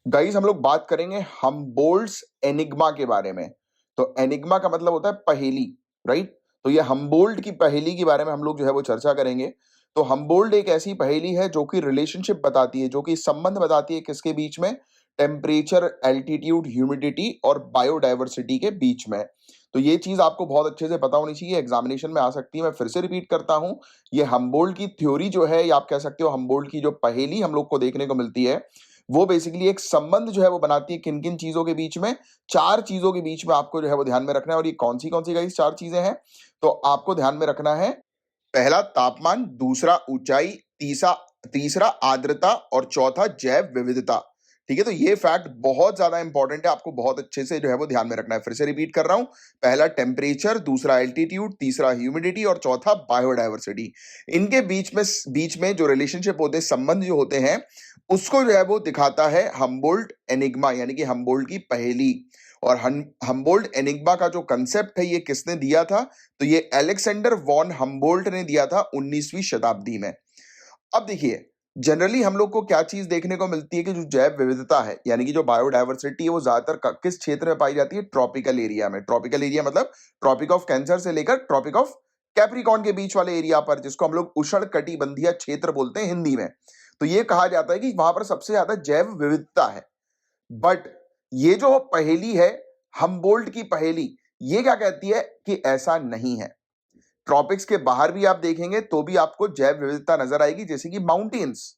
Guys हम लोग बात करेंगे हम्बोल्ट्स एनिग्मा के बारे में। तो एनिग्मा का मतलब होता है पहेली, राइट? तो ये हम्बोल्ट की पहेली के बारे में हम लोग जो है वो चर्चा करेंगे। तो हम्बोल्ट एक ऐसी पहेली है जो कि रिलेशनशिप बताती है, जो कि संबंध बताती है किसके बीच में? टेम्परेचर, एल्टीट्यूड, ह्यूमिडिटी और बायोडायवर्सिटी के बीच में। तो ये चीज आपको बहुत अच्छे से पता होनी चाहिए, एग्जामिनेशन में आ सकती है। मैं फिर से रिपीट करता हूं, ये हम्बोल्ट की थ्योरी जो है, या आप कह सकते हो हम्बोल्ट की जो पहेली हम लोग को देखने को मिलती है, वो बेसिकली एक संबंध जो है वो बनाती है किन किन चीजों के बीच में? चार चीजों के बीच में आपको जो है वो ध्यान में रखना है। और ये कौन सी गाइस चार चीजें हैं? तो आपको ध्यान में रखना है, पहला तापमान, दूसरा ऊंचाई, तीसरा तीसरा आर्द्रता और चौथा जैव विविधता। ठीक है, तो ये फैक्ट बहुत ज्यादा इंपॉर्टेंट है, आपको बहुत अच्छे से जो है वो ध्यान में रखना है। फिर से रिपीट कर रहा हूं, पहला टेम्परेचर, दूसरा एल्टीट्यूड, तीसरा ह्यूमिडिटी और चौथा बायोडायवर्सिटी। इनके बीच में जो रिलेशनशिप होते हैं, संबंध जो होते हैं, उसको जो है वो दिखाता है हम्बोल्ट एनिग्मा, यानी कि हम्बोल्ट की पहेली। और हम्बोल्ट एनिग्मा का जो कंसेप्ट है, ये किसने दिया था? तो ये अलेक्जेंडर वॉन हम्बोल्ट ने दिया था 19वीं शताब्दी में। अब देखिए, जनरली हम लोग को क्या चीज देखने को मिलती है कि जो जैव विविधता है, यानी कि जो बायोडायवर्सिटी है, वो ज्यादातर किस क्षेत्र में पाई जाती है? ट्रॉपिकल एरिया में। ट्रॉपिकल एरिया मतलब ट्रॉपिक ऑफ कैंसर से लेकर ट्रॉपिक ऑफ कैप्रिकॉर्न के बीच वाले एरिया पर, जिसको हम लोग उष्ण कटिबंधीय क्षेत्र बोलते हैं हिंदी में। तो ये कहा जाता है कि वहां पर सबसे ज्यादा जैव विविधता है। बट ये जो पहेली है, हम्बोल्ट की पहेली, ये क्या कहती है कि ऐसा नहीं है। ट्रॉपिक्स के बाहर भी आप देखेंगे तो भी आपको जैव विविधता नजर आएगी, जैसे कि माउंटेन्स।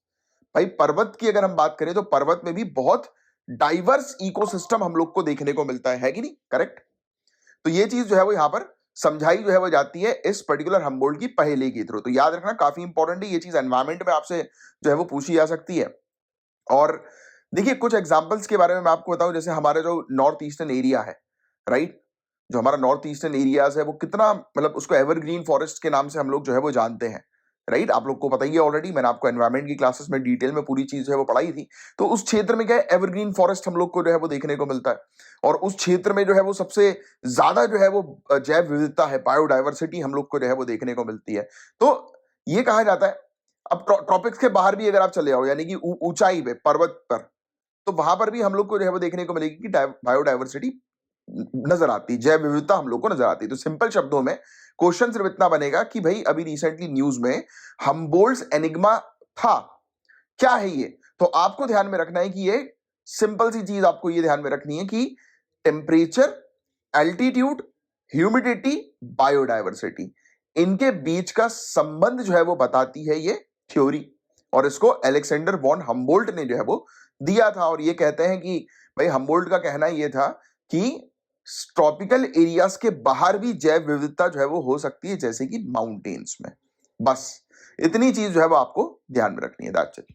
भाई पर्वत की अगर हम बात करें तो पर्वत में भी बहुत डाइवर्स इकोसिस्टम हम लोग को देखने को मिलता है कि नहीं? करेक्ट। तो ये चीज जो है वो यहां पर समझाई जो है वो जाती है इस पर्टिकुलर हम्बोल्ट की पहेली के थ्रू। तो याद रखना, काफी इंपॉर्टेंट है ये चीज, एनवायरमेंट में आपसे जो है वो पूछी जा सकती है। और देखिए, कुछ एग्जांपल्स के बारे में मैं आपको बताऊं, जैसे हमारे जो नॉर्थ ईस्टर्न एरिया है, राइट? जो हमारा नॉर्थ ईस्टर्न एरियाज है, वो कितना, मतलब उसको एवरग्रीन फॉरेस्ट के नाम से हम लोग जो है वो जानते हैं, राइट? आप लोग को पता ही है ऑलरेडी, मैंने आपको एनवायरमेंट की क्लासेस में डिटेल में पूरी चीज जो है वो पढ़ाई थी। तो उस क्षेत्र में क्या है, एवरग्रीन फॉरेस्ट हम लोग को जो है वो देखने को मिलता है। और उस क्षेत्र में जो है वो सबसे ज्यादा जो है वो जैव विविधता है, बायोडायवर्सिटी हम लोग को जो है वो देखने को मिलती है। तो ये कहा जाता है। अब ट्रॉपिक्स के बाहर भी अगर आप चले आओ, यानी कि ऊंचाई पे, पर्वत पर, तो वहां पर भी हम लोग को जो है वो देखने को मिलेगी कि बायोडायवर्सिटी नजर आती, जैव विविधता हम लोग को नजर आती। तो सिंपल शब्दों में क्वेश्चन सिर्फ इतना बनेगा कि भाई अभी रिसेंटली न्यूज में हम्बोल्ट्स एनिग्मा था, क्या है ये? तो आपको ध्यान में रखना है कि ये सिंपल सी चीज आपको ये ध्यान में रखनी है कि टेम्परेचर, एल्टीट्यूड, ह्यूमिडिटी, बायोडायवर्सिटी, इनके बीच का संबंध जो है वो बताती है ये थ्योरी। और इसको अलेक्जेंडर वॉन हम्बोल्ट ने जो है वो दिया था। और ये कहते हैं कि भाई, हम्बोल्ट का कहना ये था कि ट्रॉपिकल एरियाज के बाहर भी जैव विविधता जो है वो हो सकती है, जैसे कि माउंटेन्स में। बस इतनी चीज जो है वो आपको ध्यान में रखनी है। That's it.